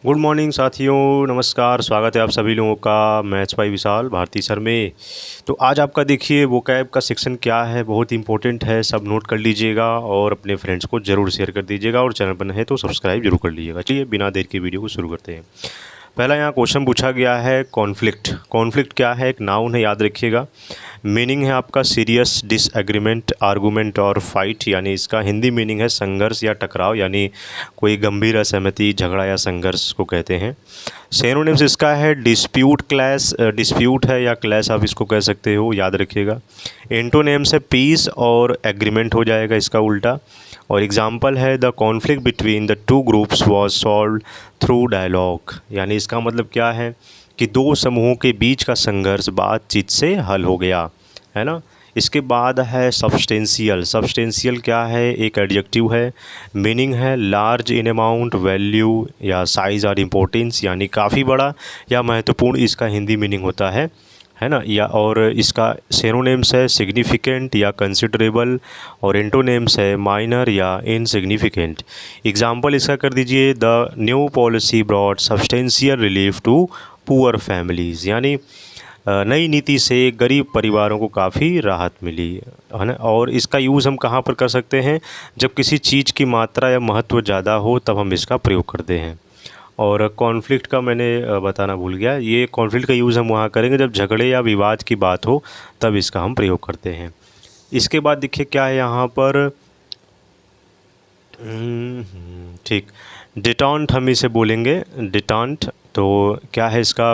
Good morning साथियों, नमस्कार। स्वागत है आप सभी लोगों का maths by Vishal Bharti sir में। तो आज आपका देखिए वोकैब का सेक्शन क्या है, बहुत इंपॉर्टेंट है, सब नोट कर लीजिएगा और अपने फ्रेंड्स को ज़रूर शेयर कर दीजिएगा और चैनल पर नए हैं तो सब्सक्राइब जरूर कर लीजिएगा। चलिए बिना देर के वीडियो को शुरू करते हैं। पहला यहाँ क्वेश्चन पूछा गया है कॉन्फ्लिक्ट। कॉन्फ्लिक्ट क्या है? एक नाउन है, याद रखिएगा। मीनिंग है आपका सीरियस डिसएग्रीमेंट, आर्गूमेंट और फाइट, यानी इसका हिंदी मीनिंग है संघर्ष या टकराव, यानी कोई गंभीर असहमति, झगड़ा या संघर्ष को कहते हैं। सिनोनिम्स इसका है डिस्प्यूट, क्लैश, डिस्प्यूट है या क्लैश आप इसको कह सकते हो, याद रखिएगा। एंटोनिम्स है पीस और एग्रीमेंट हो जाएगा इसका उल्टा। और एग्जाम्पल है the conflict between the two groups was solved through dialogue, यानी इसका मतलब क्या है कि दो समूहों के बीच का संघर्ष बातचीत से हल हो गया, है ना। इसके बाद है सब्सटेंशियल। सब्सटेंशियल क्या है? एक एडजेक्टिव है, मीनिंग है लार्ज इन अमाउंट, वैल्यू या साइज और इम्पोर्टेंस, यानी काफ़ी बड़ा या महत्वपूर्ण इसका हिंदी मीनिंग होता है ना। या और इसका सिनोनिम्स है सिग्निफिकेंट या कंसिडरेबल और एंटोनिम्स है माइनर या इनसिग्निफिकेंट। एग्जाम्पल इसका कर दीजिए the new policy brought substantial relief to poor families, यानी नई नीति से गरीब परिवारों को काफ़ी राहत मिली, है ना। और इसका यूज़ हम कहाँ पर कर सकते हैं? जब किसी चीज़ की मात्रा या महत्व ज़्यादा हो तब हम इसका प्रयोग करते हैं। और कॉन्फ्लिक्ट का मैंने बताना भूल गया, ये कॉन्फ्लिक्ट का यूज़ हम वहाँ करेंगे जब झगड़े या विवाद की बात हो, तब इसका हम प्रयोग करते हैं। इसके बाद देखिए क्या है यहाँ पर, ठीक, डिटॉन्ट हम इसे बोलेंगे, डिटॉन्ट। तो क्या है इसका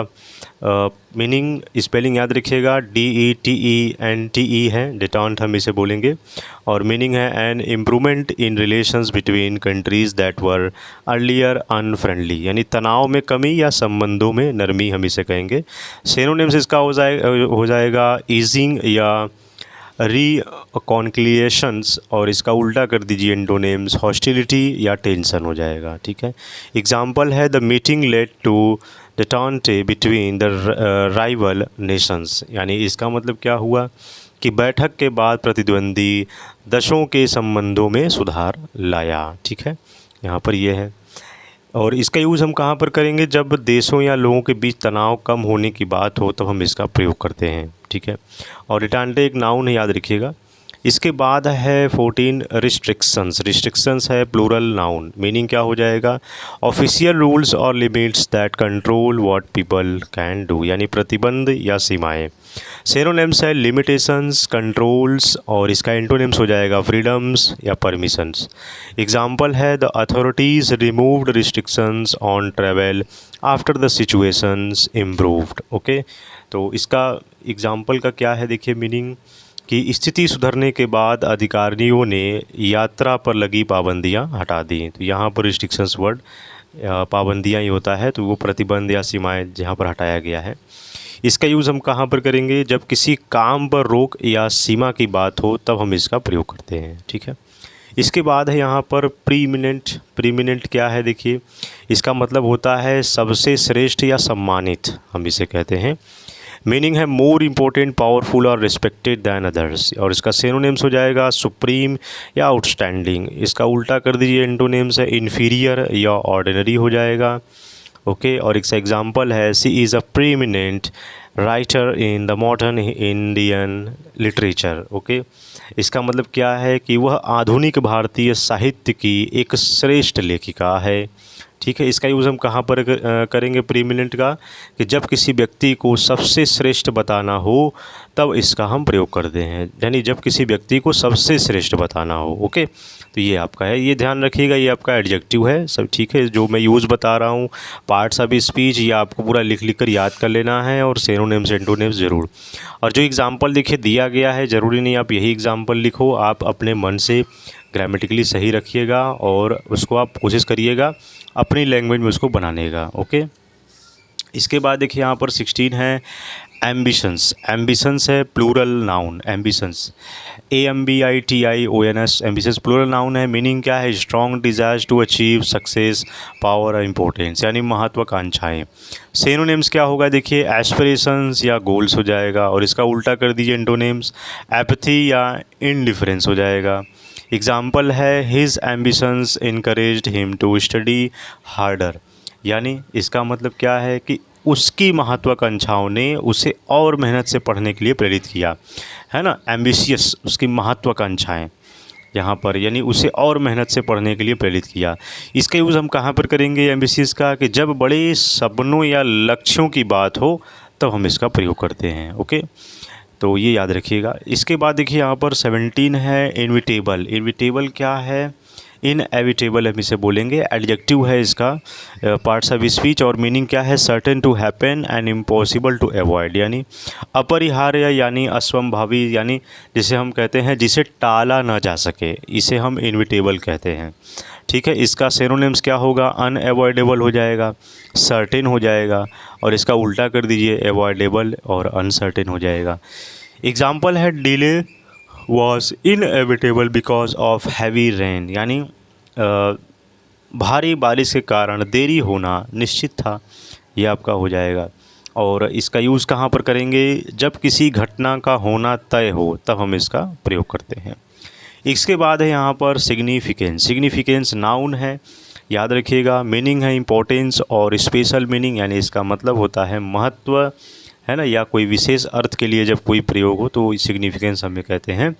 मीनिंग? स्पेलिंग याद रखिएगा, DETENTE है, डिटॉन्ट हम इसे बोलेंगे। और मीनिंग है an improvement in relations between countries that were earlier unfriendly, यानी तनाव में कमी या संबंधों में नरमी हम इसे कहेंगे। सिनोनिम्स इसका हो जाएगा ईजिंग या रिकॉन्क्लिएशंस, और इसका उल्टा कर दीजिए एंटोनिम्स हॉस्टिलिटी या टेंशन हो जाएगा, ठीक है। एग्जाम्पल है the meeting led to detente between the rival nations, यानी इसका मतलब क्या हुआ कि बैठक के बाद प्रतिद्वंदी देशों के संबंधों में सुधार लाया, ठीक है, यहाँ पर ये है। और इसका यूज़ हम कहाँ पर करेंगे? जब देशों या लोगों के बीच तनाव कम होने की बात हो तब हम इसका प्रयोग करते हैं, ठीक है। और डिटेंटे एक नाउन है, याद रखिएगा। इसके बाद है 14 रिस्ट्रिक्शंस। रिस्ट्रिक्शंस है प्लूरल नाउन, मीनिंग क्या हो जाएगा? ऑफिशियल रूल्स और limits that control what people can do, यानी प्रतिबंध या सीमाएं। सिनोनिम्स है लिमिटेशंस, कंट्रोल्स, और इसका एंटोनिम्स हो जाएगा फ्रीडम्स या परमिशंस। एग्जाम्पल है the authorities removed restrictions on travel after the situations improved. Okay, तो इसका एग्जाम्पल का क्या है देखिए मीनिंग, कि स्थिति सुधरने के बाद अधिकारियों ने यात्रा पर लगी पाबंदियां हटा दी। तो यहाँ पर रिस्ट्रिक्शंस वर्ड पाबंदियां ही होता है, तो वो प्रतिबंध या सीमाएं जहाँ पर हटाया गया है। इसका यूज़ हम कहाँ पर करेंगे? जब किसी काम पर रोक या सीमा की बात हो तब हम इसका प्रयोग करते हैं, ठीक है। इसके बाद है यहाँ पर प्रीमिनेंट। प्रीमिनेंट क्या है देखिए, इसका मतलब होता है सबसे श्रेष्ठ या सम्मानित, हम इसे कहते हैं। मीनिंग है मोर इम्पोर्टेंट, पावरफुल और रिस्पेक्टेड दैन अदर्स, और इसका सिनोनिम्स हो जाएगा सुप्रीम या आउटस्टैंडिंग। इसका उल्टा कर दीजिए एंटोनिम्स है इन्फीरियर या ऑर्डिनरी हो जाएगा। ओके, और इसका एग्जाम्पल है she is a preeminent writer in the modern Indian literature. Okay, इसका मतलब क्या है कि वह आधुनिक भारतीय साहित्य की एक श्रेष्ठ लेखिका है, ठीक है। इसका यूज़ हम कहाँ पर करेंगे प्रीमिनेंट का, कि जब किसी व्यक्ति को सबसे श्रेष्ठ बताना हो तब इसका हम प्रयोग करते हैं, यानी जब किसी व्यक्ति को सबसे श्रेष्ठ बताना हो। ओके, तो ये आपका है, ये ध्यान रखिएगा, ये आपका एडजेक्टिव है सब, ठीक है। जो मैं यूज़ बता रहा हूँ पार्ट्स ऑफ स्पीच, ये आपको पूरा लिख लिख कर याद कर लेना है, और सिनोनिम्स एंटोनिम्स ज़रूर। और जो एग्जाम्पल देखिए दिया गया है, ज़रूरी नहीं आप यही एग्जाम्पल लिखो, आप अपने मन से ग्रामेटिकली सही रखिएगा और उसको आप कोशिश करिएगा अपनी लैंग्वेज में उसको बनाने का। ओके, इसके बाद देखिए यहाँ पर 16 है एम्बिशंस। एम्बिशंस है plural noun, ambitions AMBITIONS, ambitions plural noun है। मीनिंग क्या है? Strong desire to achieve success, power और इम्पोर्टेंस, यानी महत्वाकांक्षाएँ। सिनोनिम्स क्या होगा देखिए, एस्पिरेशंस या गोल्स हो जाएगा, और इसका उल्टा कर दीजिए एंटोनिम्स एपैथी या इनडिफरेंस हो जाएगा। एग्जाम्पल है his ambitions encouraged him to study harder, यानी इसका मतलब क्या है कि उसकी महत्वाकांक्षाओं ने उसे और मेहनत से पढ़ने के लिए प्रेरित किया, है ना। एम्बिशियस, उसकी महत्वाकांक्षाएं यहाँ पर, यानी उसे और मेहनत से पढ़ने के लिए प्रेरित किया। इसका यूज़ हम कहाँ पर करेंगे एम्बिशियस का, कि जब बड़े सपनों या लक्ष्यों की बात हो तब हम इसका प्रयोग करते हैं। ओके, तो ये याद रखिएगा। इसके बाद देखिए यहाँ पर 17 है इनविटेबल। इनविटेबल क्या है? इनएविटेबल हम इसे बोलेंगे, एडजेक्टिव है इसका, पार्ट्स ऑफ स्पीच, और मीनिंग क्या है? Certain to happen and impossible to avoid, यानी अपरिहार्य यानी असंभावी, यानी जिसे हम कहते हैं जिसे टाला ना जा सके, इसे हम इनविटेबल कहते हैं। ठीक है, इसका सिनोनिम्स क्या होगा? अनअवॉइडेबल हो जाएगा, सर्टेन हो जाएगा, और इसका उल्टा कर दीजिए अवॉइडेबल और अनसर्टेन हो जाएगा। एग्जाम्पल है delay was inevitable because of heavy rain, यानी भारी बारिश के कारण देरी होना निश्चित था, ये आपका हो जाएगा। और इसका यूज़ कहाँ पर करेंगे? जब किसी घटना का होना तय हो तब हम इसका प्रयोग करते हैं। इसके बाद है यहाँ पर सिग्निफिकेंस। सिग्निफिकेंस नाउन है, याद रखिएगा। मीनिंग है इम्पोर्टेंस और स्पेशल मीनिंग, यानी इसका मतलब होता है महत्व, है ना, या कोई विशेष अर्थ के लिए जब कोई प्रयोग हो तो सिग्निफिकेंस हमें कहते हैं।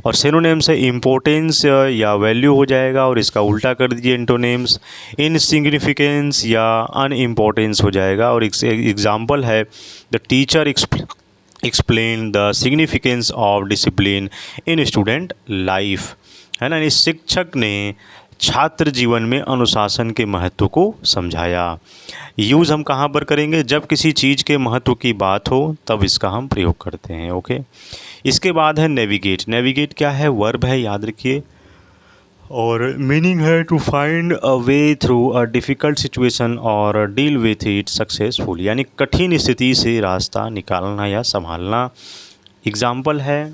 और सिनोनिम्स है इम्पोर्टेंस या वैल्यू हो जाएगा, और इसका उल्टा कर दीजिए एंटोनिम्स, इनसिग्निफिकेंस या अनइम्पोर्टेंस हो जाएगा। और एग्जाम्पल है the teacher explain the significance of discipline in student life, है ना, इस शिक्षक ने छात्र जीवन में अनुशासन के महत्व को समझाया। यूज़ हम कहाँ पर करेंगे? जब किसी चीज़ के महत्व की बात हो तब इसका हम प्रयोग करते हैं। ओके, इसके बाद है नेविगेट। नेविगेट क्या है? वर्ब है, याद रखिए, और मीनिंग है to find a way through a difficult situation और डील विथ इट सक्सेसफुल, यानी कठिन स्थिति से रास्ता निकालना या संभालना। एग्जाम्पल है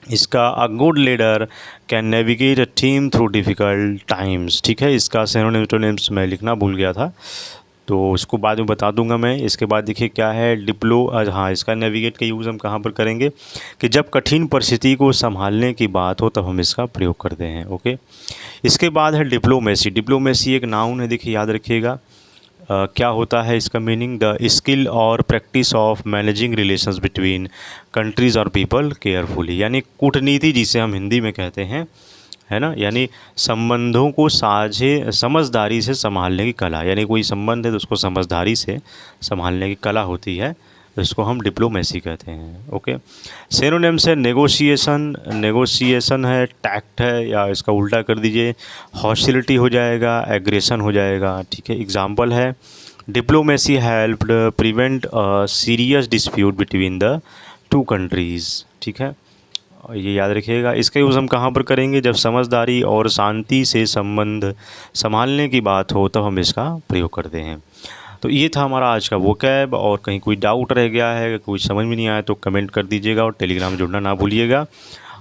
इसका, a good leader can navigate a team through difficult times. ठीक है, इसका सिनोनिम्स मैं लिखना भूल गया था, तो उसको बाद में बता दूंगा मैं। इसके बाद देखिए क्या है, हाँ, इसका नेविगेट का यूज़ हम कहाँ पर करेंगे कि जब कठिन परिस्थिति को संभालने की बात हो तब हम इसका प्रयोग करते हैं। ओके, इसके बाद है डिप्लोमेसी। डिप्लोमेसी एक नाउन है, देखिए याद रखिएगा। क्या होता है इसका मीनिंग? द स्किल और practice of managing relations between countries और पीपल केयरफुली, यानी कूटनीति जिसे हम हिंदी में कहते हैं, है ना, यानी संबंधों को समझदारी से संभालने की कला, यानी कोई संबंध है तो उसको समझदारी से संभालने की कला होती है, तो इसको हम डिप्लोमेसी कहते हैं। ओके, सिनोनिम्स है नेगोशिएशन, नेगोशिएशन है, टैक्ट है, या इसका उल्टा कर दीजिए हॉस्टिलिटी हो जाएगा, एग्रेशन हो जाएगा। ठीक है, एग्जाम्पल है diplomacy helped prevent a serious dispute between the to countries. ठीक है, ये याद रखिएगा। इसका यूज़ हम कहाँ पर करेंगे? जब समझदारी और शांति से संबंध संभालने की बात हो तब हम इसका प्रयोग करते हैं। तो ये था हमारा आज का वोकैब, और कहीं कोई डाउट रह गया है, कोई समझ में नहीं आया तो कमेंट कर दीजिएगा, और टेलीग्राम जुड़ना ना भूलिएगा,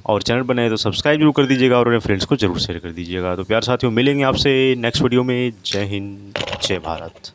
और चैनल बनाए तो सब्सक्राइब जरूर कर दीजिएगा, और अपने फ्रेंड्स को जरूर शेयर कर दीजिएगा। तो प्यार साथियों, मिलेंगे आपसे नेक्स्ट वीडियो में। जय हिंद, जय भारत।